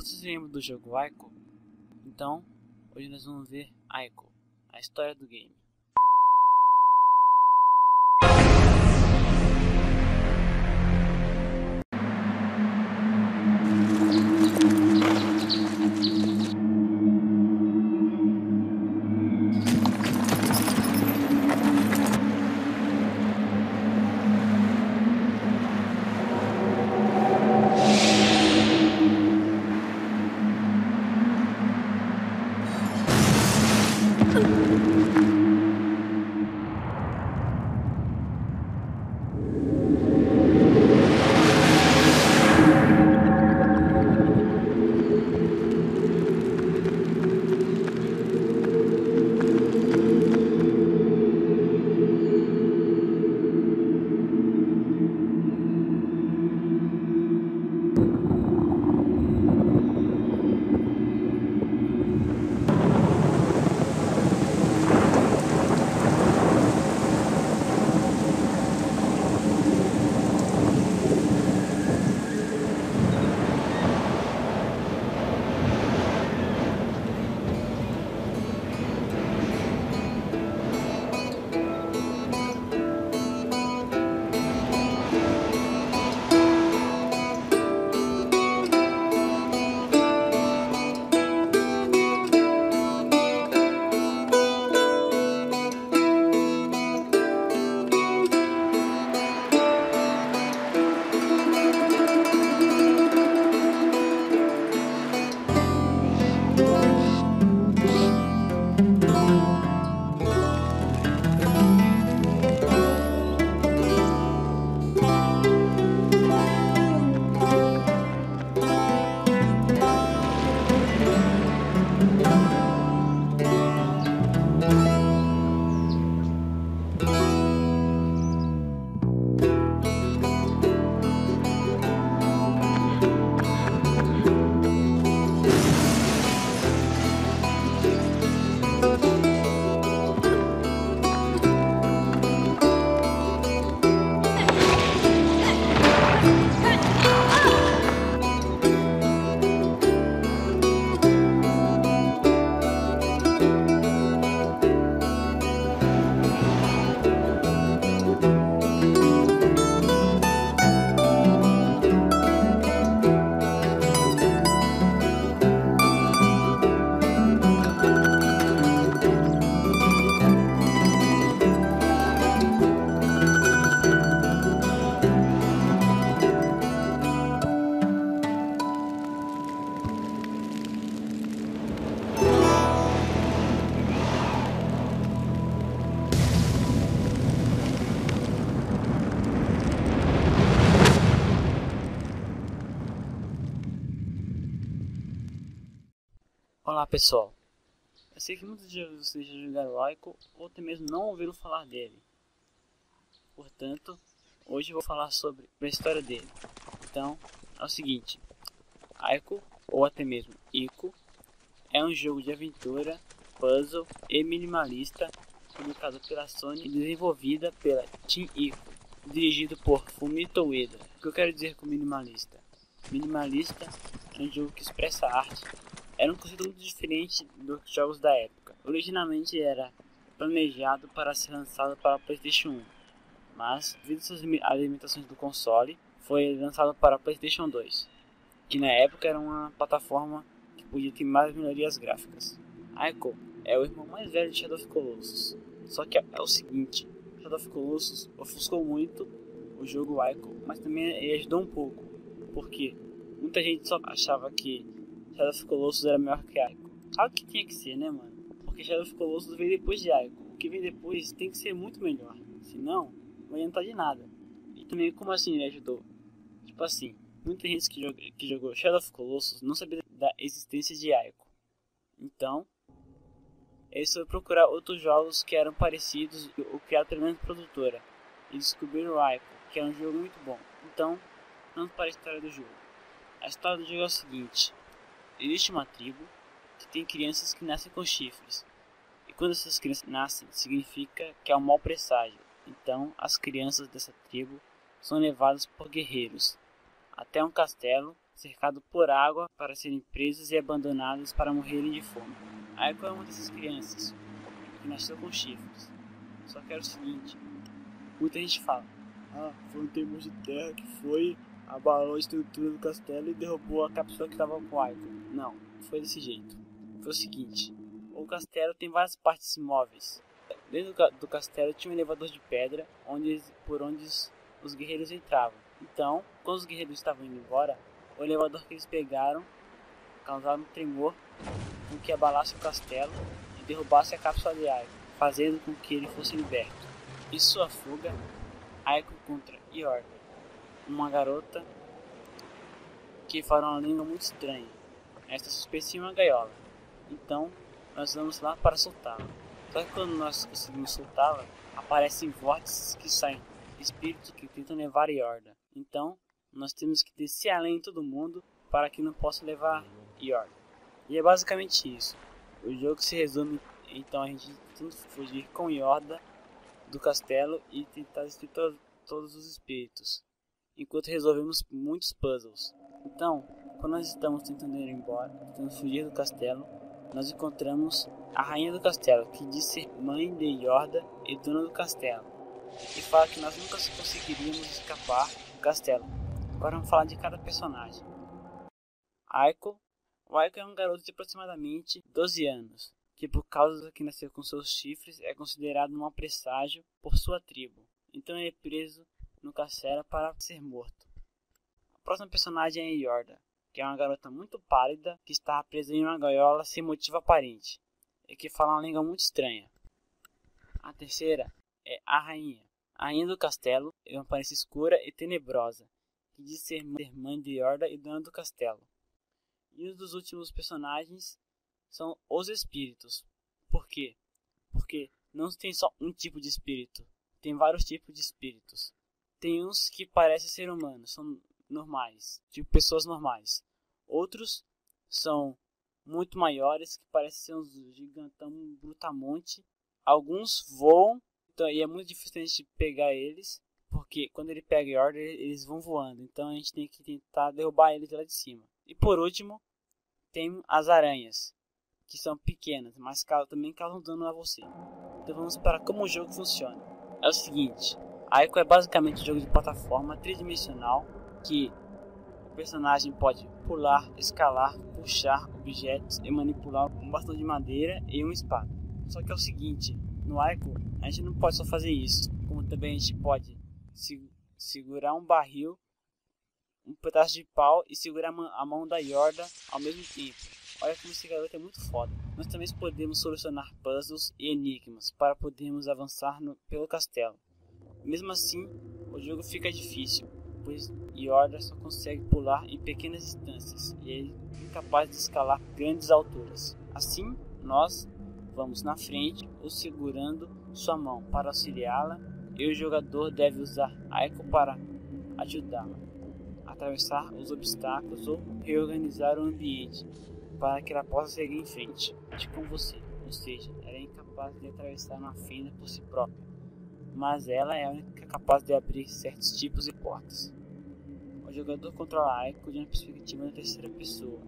Vocês lembram do jogo Ico? Então, hoje nós vamos ver Ico, a história do game. Olá pessoal, eu sei que muitos de vocês já jogaram o Ico ou até mesmo não ouviram falar dele. Portanto, hoje eu vou falar sobre a história dele. Então, é o seguinte, Ico, ou até mesmo Ico, é um jogo de aventura, puzzle e minimalista publicado pela Sony e desenvolvida pela Team Ico, dirigido por Fumito Ueda. O que eu quero dizer com minimalista? Minimalista é um jogo que expressa arte. Era um conceito muito diferente dos jogos da época. Originalmente era planejado para ser lançado para o PlayStation 1, mas devido às limitações do console, foi lançado para o PlayStation 2, que na época era uma plataforma que podia ter mais melhorias gráficas. Ico é o irmão mais velho de Shadow of Colossus, só que é o seguinte, Shadow of Colossus ofuscou muito o jogo Ico, mas também ele ajudou um pouco, porque muita gente só achava que Shadow of Colossus era melhor que Ico. Claro que tinha que ser, né, mano? Porque Shadow of Colossus veio depois de Ico. O que vem depois tem que ser muito melhor. Senão, não vai adiantar de nada. E também, como assim ele ajudou? Tipo assim, muita gente que jogou Shadow of Colossus não sabia da existência de Ico. Então, eles foram procurar outros jogos que eram parecidos ou criados pela mesma produtora. E descobriram o Ico, que é um jogo muito bom. Então, vamos para a história do jogo. A história do jogo é o seguinte. Existe uma tribo que tem crianças que nascem com chifres. E quando essas crianças nascem, significa que há um mau presságio. Então, as crianças dessa tribo são levadas por guerreiros até um castelo cercado por água para serem presos e abandonados para morrerem de fome. Aiko é uma dessas crianças que nasceu com chifres. Só que era o seguinte, muita gente fala, foi um terremoto de terra que abalou a estrutura do castelo e derrubou a cápsula que estava com o Aiko. Não, foi desse jeito. Foi o seguinte, o castelo tem várias partes móveis. Dentro do castelo tinha um elevador de pedra por onde os guerreiros entravam. Então, quando os guerreiros estavam indo embora, o elevador que eles pegaram causava um tremor com que abalasse o castelo e derrubasse a cápsula de Aiko, fazendo com que ele fosse liberto. Em sua fuga, Aiko encontra Yorda, uma garota que fala uma língua muito estranha. Esta suspeita uma gaiola. Então, nós vamos lá para soltá-la. Só que quando nós conseguimos soltá-la, aparecem vórtices que saem, espíritos que tentam levar Yorda. Então, nós temos que descer além de todo mundo para que não possa levar Yorda. E é basicamente isso. O jogo se resume, então, a gente tentando fugir com Yorda do castelo e tentar destruir todos os espíritos, enquanto resolvemos muitos puzzles. Então, quando nós estamos tentando ir embora, tentando fugir do castelo, nós encontramos a rainha do castelo, que diz ser mãe de Yorda e dona do castelo, e fala que nós nunca conseguiríamos escapar do castelo. Agora vamos falar de cada personagem. Aiko. O Aiko é um garoto de aproximadamente 12 anos, que por causa que nasceu com seus chifres é considerado um mau presságio por sua tribo. Então ele é preso no castelo para ser morto. A próxima personagem é Yorda, que é uma garota muito pálida que está presa em uma gaiola sem motivo aparente e que fala uma língua muito estranha. A terceira é a rainha. A rainha do castelo é uma aparência escura e tenebrosa, que diz ser mãe de Yorda e dona do castelo. E um dos últimos personagens são os espíritos. Por quê? Porque não tem só um tipo de espírito, tem vários tipos de espíritos. Tem uns que parecem ser humanos, são normais, tipo pessoas normais. Outros são muito maiores, que parecem ser uns gigantão, um brutamonte. Alguns voam, então, e é muito difícil a gente pegar eles, porque quando ele pega Yorda, eles vão voando. Então a gente tem que tentar derrubar eles lá de cima. E por último, tem as aranhas, que são pequenas, mas também causam dano a você. Então vamos para como o jogo funciona. É o seguinte, Aiko é basicamente um jogo de plataforma tridimensional, que o personagem pode pular, escalar, puxar objetos e manipular um bastão de madeira e uma espada. Só que é o seguinte, no Aiko a gente não pode só fazer isso, como também a gente pode segurar um barril, um pedaço de pau e segurar a mão da Yorda ao mesmo tempo. Olha como esse garoto é muito foda. Nós também podemos solucionar puzzles e enigmas para podermos avançar pelo castelo. Mesmo assim, o jogo fica difícil, pois Yorda só consegue pular em pequenas distâncias e é incapaz de escalar grandes alturas. Assim, nós vamos na frente ou segurando sua mão para auxiliá-la, e o jogador deve usar Aiko para ajudá-la a atravessar os obstáculos ou reorganizar o ambiente para que ela possa seguir em frente com você. Ou seja, ela é incapaz de atravessar uma fenda por si própria, mas ela é a única capaz de abrir certos tipos de portas. O jogador controla Aiko de uma perspectiva na terceira pessoa.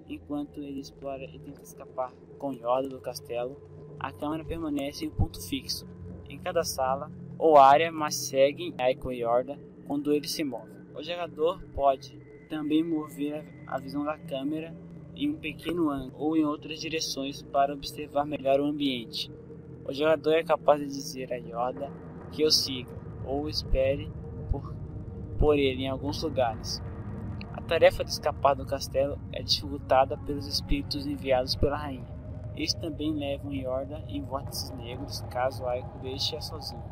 Enquanto ele explora e tenta escapar com Yorda do castelo, a câmera permanece em um ponto fixo em cada sala ou área, mas segue Aiko e Yorda quando ele se move. O jogador pode também mover a visão da câmera em um pequeno ângulo ou em outras direções para observar melhor o ambiente. O jogador é capaz de dizer a Yorda que o siga ou espere por ele em alguns lugares. A tarefa de escapar do castelo é dificultada pelos espíritos enviados pela rainha. Eles também levam Yorda em vórtices negros caso Aiko deixe-a sozinha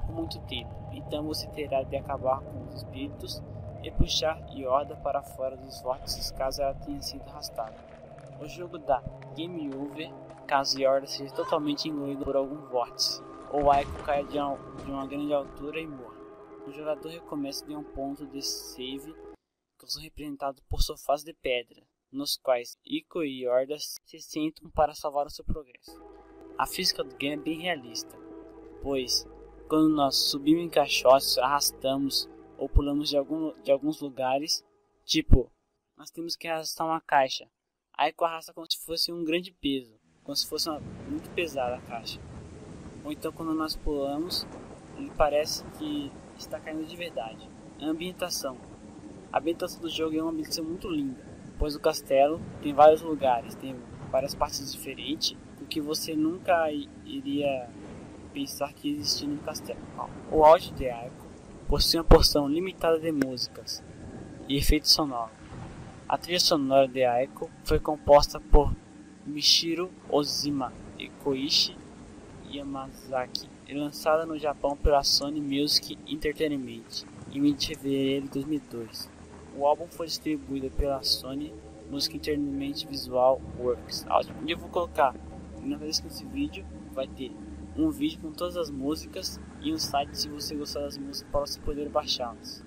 por muito tempo. Então você terá de acabar com os espíritos e puxar Yorda para fora dos vórtices caso ela tenha sido arrastada. O jogo dá game over caso Yorda seja totalmente engolido por algum vórtice ou Aiko caia de uma grande altura e morra. O jogador recomeça de um ponto de save que são representados por sofás de pedra, nos quais Aiko e Yorda se sentam para salvar o seu progresso. A física do game é bem realista, pois quando nós subimos em caixotes, arrastamos ou pulamos de alguns lugares, tipo nós temos que arrastar uma caixa. A Aiko arrasta como se fosse um grande peso, como se fosse muito pesada a caixa. Ou então quando nós pulamos, ele parece que está caindo de verdade. A ambientação. A ambientação do jogo é uma ambientação muito linda, pois o castelo tem vários lugares, tem várias partes diferentes, o que você nunca iria pensar que existia no castelo. O áudio de Aiko possui uma porção limitada de músicas e efeitos sonoros. A trilha sonora de Aiko foi composta por Michiru Ozima e Koichi Yamazaki e lançada no Japão pela Sony Music Entertainment em 20 de fevereiro de 2002. O álbum foi distribuído pela Sony Music Entertainment Visual Works. Onde eu vou colocar na descrição desse vídeo vai ter um vídeo com todas as músicas e um site se você gostar das músicas para você poder baixá-las.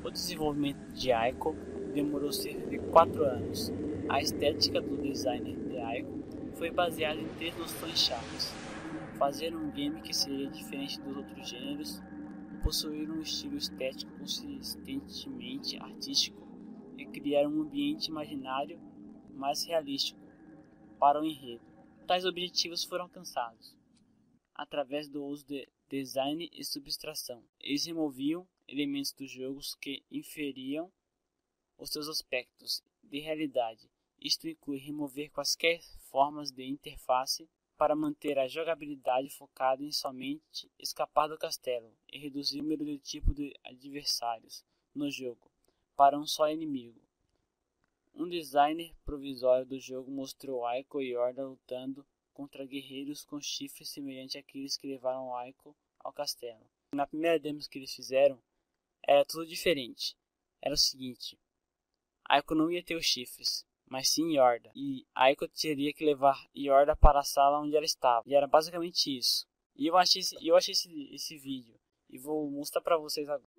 O desenvolvimento de Aiko demorou cerca de 4 anos. A estética do designer de Aiko foi baseada em 3 noções-chave: fazer um game que seria diferente dos outros gêneros, possuir um estilo estético consistentemente artístico e criar um ambiente imaginário mais realístico para o enredo. Tais objetivos foram alcançados através do uso de design e subtração. Eles removiam elementos dos jogos que inferiam os seus aspectos de realidade. Isto inclui remover quaisquer formas de interface para manter a jogabilidade focada em somente escapar do castelo e reduzir o número de tipos de adversários no jogo para um só inimigo. Um designer provisório do jogo mostrou Aiko e Yorda lutando contra guerreiros com chifres semelhantes àqueles que levaram Aiko ao castelo. Na primeira demo que eles fizeram, era tudo diferente. Era o seguinte: Aiko não ia ter os chifres, mas sim Yorda, e Aiko teria que levar Yorda para a sala onde ela estava. E era basicamente isso. E eu achei esse vídeo e vou mostrar para vocês agora.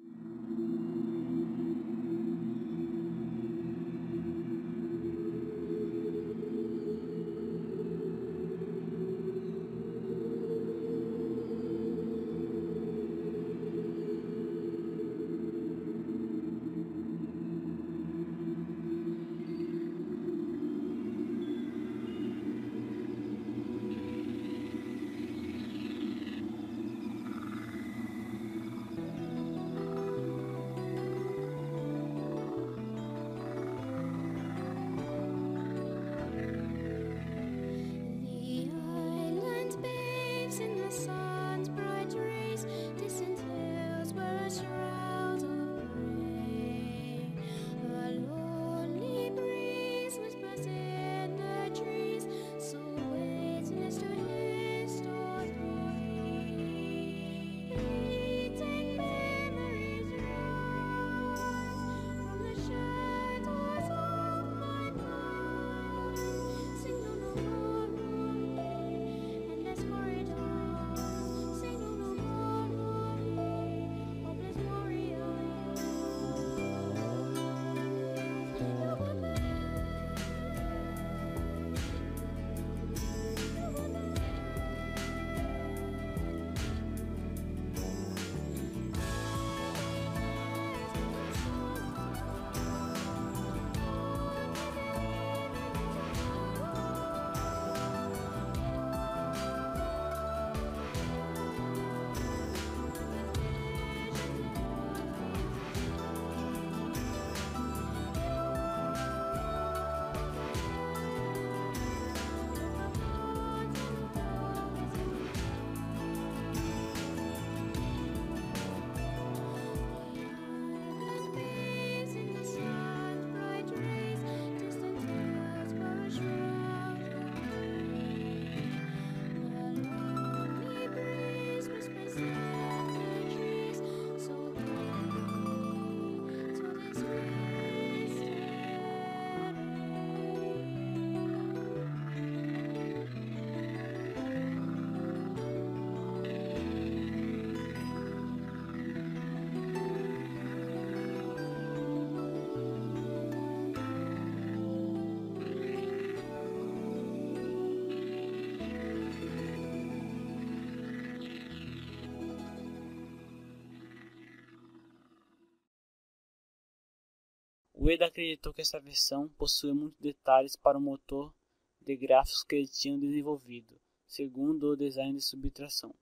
Ueda acreditou que essa versão possuía muitos detalhes para o motor de gráficos que ele tinha desenvolvido, segundo o design de subtração.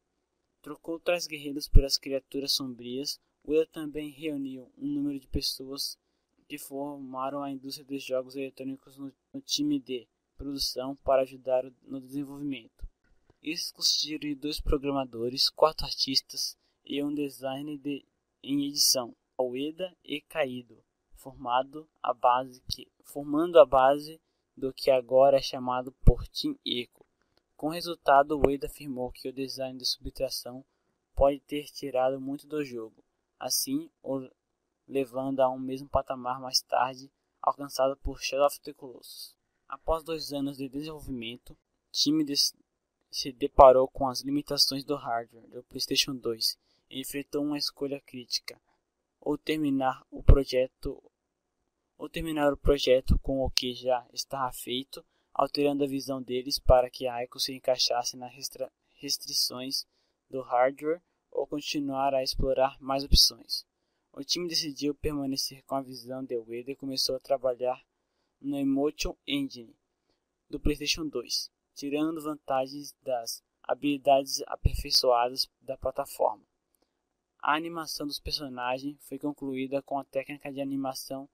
Trocou tais guerreiros pelas criaturas sombrias. Ueda também reuniu um número de pessoas que formaram a indústria dos jogos eletrônicos no time de produção para ajudar no desenvolvimento. Isso consistiu de 2 programadores, 4 artistas e um designer em edição, Ueda e Kaido, formando a base do que agora é chamado por Team Ico. Com o resultado, Ueda afirmou que o design de subtração pode ter tirado muito do jogo, assim o levando a um mesmo patamar mais tarde alcançado por Shadow of the Colossus. Após 2 anos de desenvolvimento, o time se deparou com as limitações do hardware do PlayStation 2 e enfrentou uma escolha crítica: ou terminar o projeto com o que já estava feito, alterando a visão deles para que a Ico se encaixasse nas restrições do hardware, ou continuar a explorar mais opções. O time decidiu permanecer com a visão de Ueda e começou a trabalhar no Emotion Engine do PlayStation 2, tirando vantagens das habilidades aperfeiçoadas da plataforma. A animação dos personagens foi concluída com a técnica de animação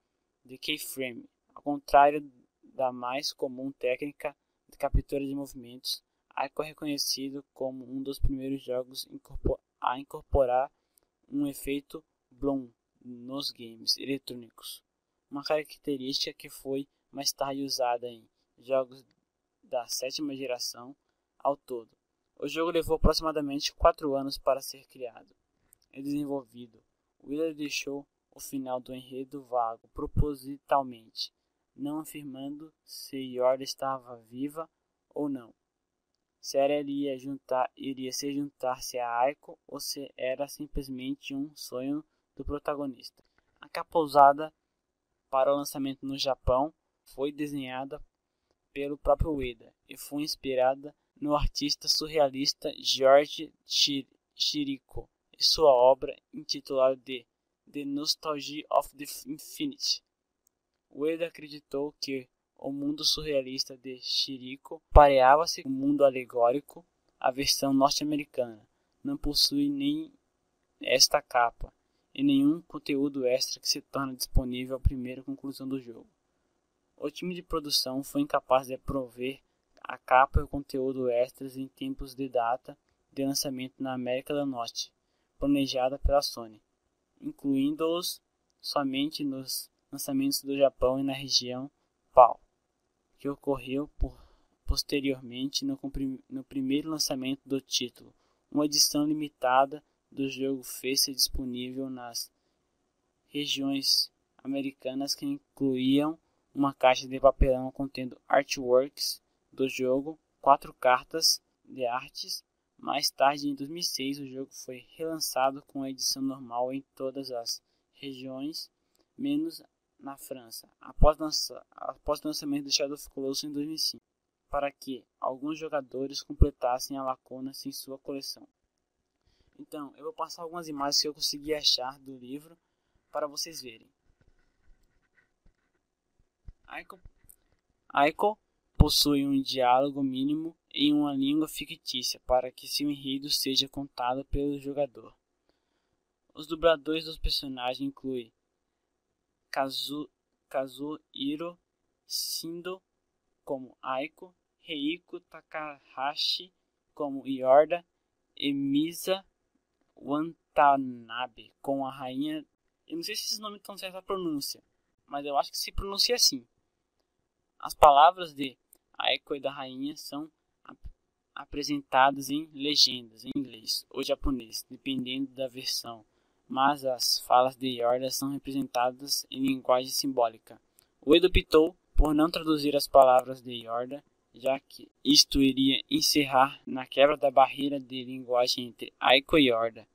de keyframe, ao contrário da mais comum técnica de captura de movimentos. Ico é reconhecido como um dos primeiros jogos a incorporar um efeito bloom nos games eletrônicos, uma característica que foi mais tarde usada em jogos da 7ª geração ao todo. O jogo levou aproximadamente 4 anos para ser criado e desenvolvido. Ueda deixou o final do enredo vago propositalmente, não afirmando se Yorda estava viva ou não, se ela iria se juntar-se a Ico ou se era simplesmente um sonho do protagonista. A capa usada para o lançamento no Japão foi desenhada pelo próprio Ueda e foi inspirada no artista surrealista George Chirico e sua obra intitulada The Nostalgia of the Infinite. Ueda acreditou que o mundo surrealista de Chirico pareava-se com o mundo alegórico. A versão norte-americana não possui nem esta capa e nenhum conteúdo extra que se torna disponível à primeira conclusão do jogo. O time de produção foi incapaz de prover a capa e o conteúdo extras em tempos de data de lançamento na América do Norte, planejada pela Sony, incluindo-os somente nos lançamentos do Japão e na região PAL, que ocorreu posteriormente no primeiro lançamento do título. Uma edição limitada do jogo fez-se disponível nas regiões americanas, que incluíam uma caixa de papelão contendo artworks do jogo, 4 cartas de artes. Mais tarde, em 2006, o jogo foi relançado com a edição normal em todas as regiões, menos na França, após o lançamento de Shadow of the Colossus em 2005, para que alguns jogadores completassem a lacuna em sua coleção. Então, eu vou passar algumas imagens que eu consegui achar do livro para vocês verem. Ico possui um diálogo mínimo em uma língua fictícia para que seu enredo seja contado pelo jogador. Os dubladores dos personagens incluem Kazuhiro Shindo como Ico, Reiko Takahashi como Yorda e Misa Watanabe como a rainha. Eu não sei se esses nomes estão certos a pronúncia, mas eu acho que se pronuncia assim. As palavras de Ico e da rainha são apresentadas em legendas em inglês ou japonês, dependendo da versão, mas as falas de Yorda são representadas em linguagem simbólica. Ueda optou por não traduzir as palavras de Yorda, já que isto iria encerrar na quebra da barreira de linguagem entre Ico e Yorda,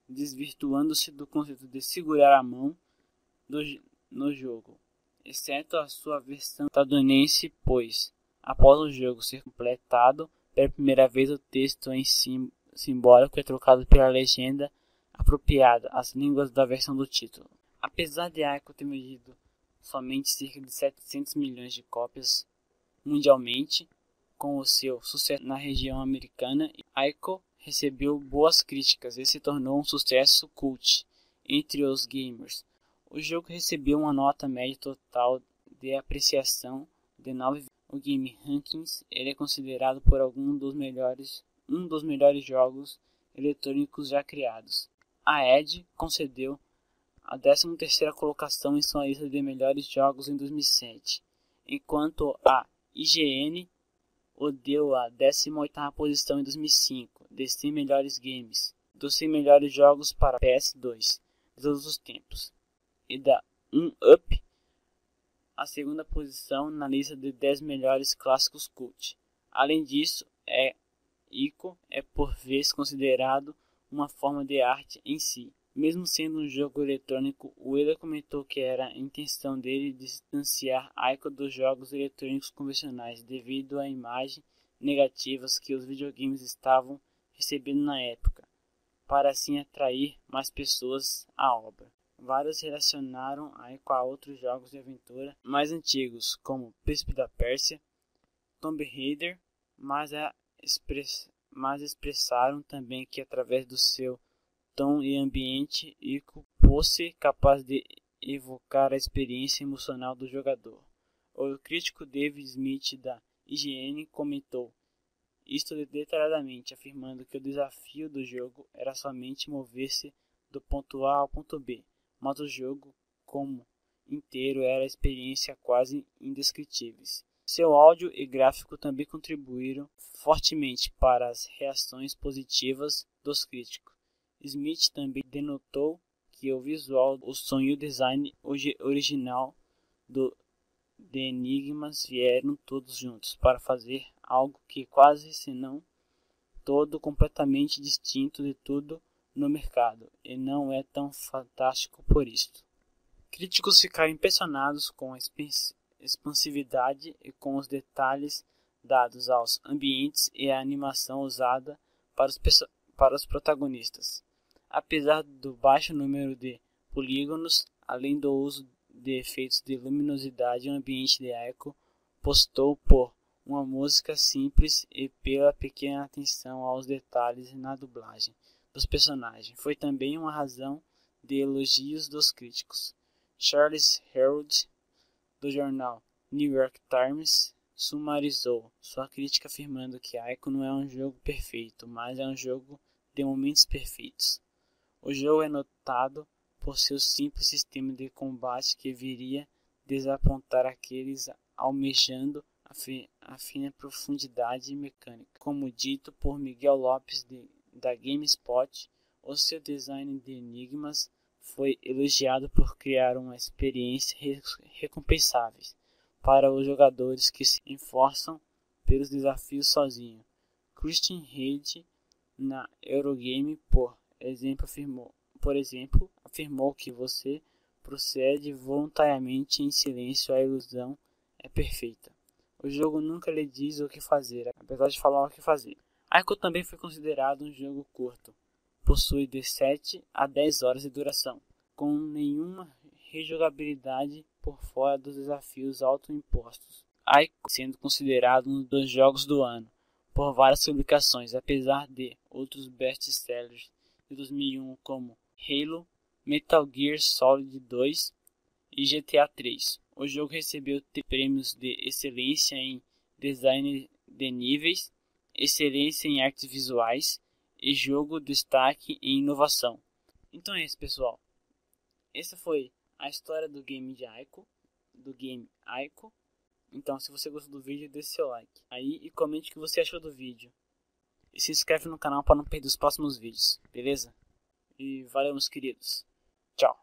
desvirtuando-se do conceito de segurar a mão no jogo, exceto a sua versão estadunidense, pois, após o jogo ser completado, pela primeira vez o texto em simbólico é trocado pela legenda apropriada às línguas da versão do título. Apesar de Ico ter vendido somente cerca de 700 milhões de cópias mundialmente. Com o seu sucesso na região americana, Ico recebeu boas críticas e se tornou um sucesso cult entre os gamers. O jogo recebeu uma nota média total de apreciação de 9. O Game Rankings ele é considerado por um dos melhores jogos eletrônicos já criados. A ED concedeu a 13ª colocação em sua lista de melhores jogos em 2007, enquanto a IGN o deu a 18ª posição em 2005 de 100 melhores games, dos 100 melhores jogos para PS2 de todos os tempos, e da 1UP a 2ª posição na lista de 10 melhores clássicos cult. Além disso, Ico é por vezes considerado uma forma de arte em si. Mesmo sendo um jogo eletrônico, o Ueda comentou que era a intenção dele distanciar Ico dos jogos eletrônicos convencionais devido à imagem negativas que os videogames estavam recebendo na época, para assim atrair mais pessoas à obra. Vários relacionaram Ico a outros jogos de aventura mais antigos, como Príncipe da Pérsia, Tomb Raider, mas expressaram também que através do seu tom e ambiente, Ico fosse capaz de evocar a experiência emocional do jogador. O crítico David Smith da IGN comentou isto detalhadamente, afirmando que o desafio do jogo era somente mover-se do ponto A ao ponto B, mas o jogo como inteiro era experiência quase indescritíveis. Seu áudio e gráfico também contribuíram fortemente para as reações positivas dos críticos. Smith também denotou que o visual, o som e o design original de Enigmas vieram todos juntos para fazer algo que quase se não todo completamente distinto de tudo no mercado, e não é tão fantástico por isso. Críticos ficaram impressionados com a expansividade e com os detalhes dados aos ambientes e a animação usada para os protagonistas. Apesar do baixo número de polígonos, além do uso de efeitos de luminosidade, o ambiente de Ico postou por uma música simples e pela pequena atenção aos detalhes na dublagem dos personagens. Foi também uma razão de elogios dos críticos. Charles Herold, do jornal New York Times, sumarizou sua crítica afirmando que Ico não é um jogo perfeito, mas é um jogo de momentos perfeitos. O jogo é notado por seu simples sistema de combate que viria desapontar aqueles almejando a fina profundidade mecânica. Como dito por Miguel Lopes da GameSpot, o seu design de Enigmas foi elogiado por criar uma experiência recompensável para os jogadores que se esforçam pelos desafios sozinhos. Christian Reid, na Eurogame, por exemplo, afirmou que você procede voluntariamente em silêncio, a ilusão é perfeita. O jogo nunca lhe diz o que fazer, apesar de falar o que fazer. Ico também foi considerado um jogo curto. Possui de 7 a 10 horas de duração, com nenhuma rejogabilidade por fora dos desafios autoimpostos. Ico sendo considerado um dos jogos do ano por várias publicações, apesar de outros best-sellers de 2001 como Halo, Metal Gear Solid 2 e GTA 3. O jogo recebeu prêmios de excelência em design de níveis, excelência em artes visuais e jogo destaque em inovação. Então é isso, pessoal. Essa foi a história do game Ico. Então, se você gostou do vídeo, deixe seu like aí e comente o que você achou do vídeo. E se inscreve no canal para não perder os próximos vídeos, beleza? E valeu, meus queridos. Tchau.